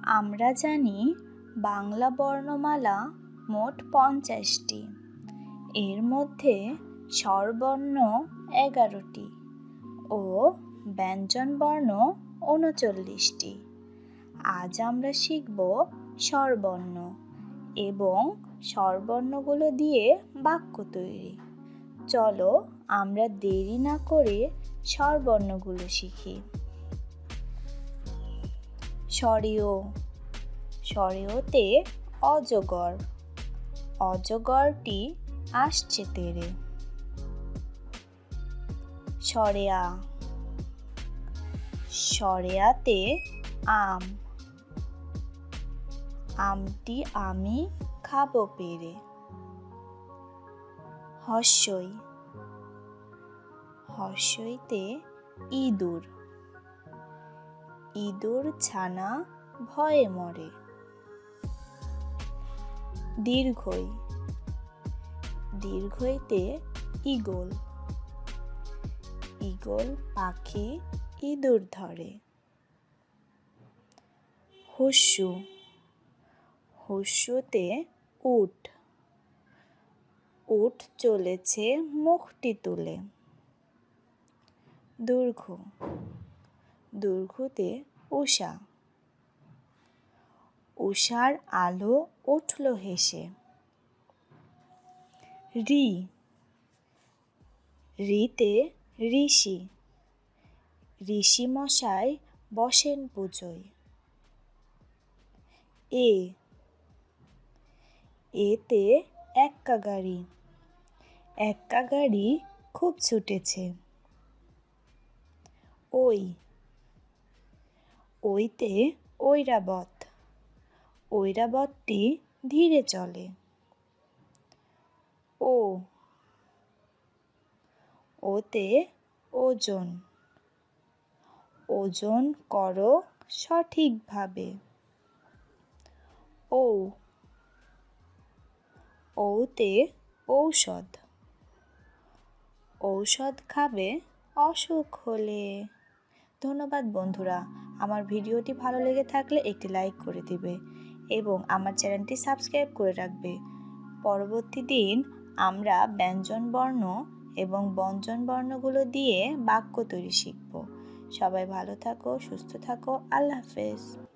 আমরা জানি বাংলা বর্ণমালা মোট ৫০টি। এর মধ্যে স্বরবর্ণ ১১টি ও ব্যঞ্জনবর্ণ ৩৯টি। আজ আমরা শিখব স্বরবর্ণ এবং স্বরবর্ণগুলো দিয়ে বাক্য তৈরি। চলো আমরা দেরি না করে স্বরবর্ণগুলো শিখি। স্বরেয়। স্বরেয়তে অজগর। অজগরটি আসছে তেড়ে। স্বরেয়া। স্বরেয়াতে আম। আমটি আমি খাবো পেড়ে। হর্ষই। হর্ষইতে ইঁদুর। ইঁদুর ছানা ভয়ে মরে। দীর্ঘই। দীর্ঘইতে ঈগল। ঈগল পাখি ইঁদুর ধরে। হস্যু। হস্যুতে উট। উট চলেছে মুখটি তুলে। দীর্ঘ। দীর্ঘতে উষা। উষার আলো উঠল হেসে। ঋ। ঋতে ঋষি। ঋষি মশাই বসেন পুজোয়। এ। এতে এক্কা গাড়ি। এক্কা গাড়ি খুব ছুটেছে। ওই। ওইতে ঐরাবত। ঐরাবতটি ধীরে চলে। ও। ওতে ওজন। ওজন করো সঠিকভাবে। ও। ওতে ঔষধ। ঔষধ খাবে অসুখ হলে। ধন্যবাদ বন্ধুরা। আমার ভিডিওটি ভালো লেগে থাকলে একটি লাইক করে দিবে এবং আমার চ্যানেলটি সাবস্ক্রাইব করে রাখবে। পরবর্তী দিন আমরা ব্যঞ্জনবর্ণ এবং ব্যঞ্জনবর্ণগুলো দিয়ে বাক্য তৈরি শিখব। সবাই ভালো থাকো, সুস্থ থাকো। আল্লাহ হাফেজ।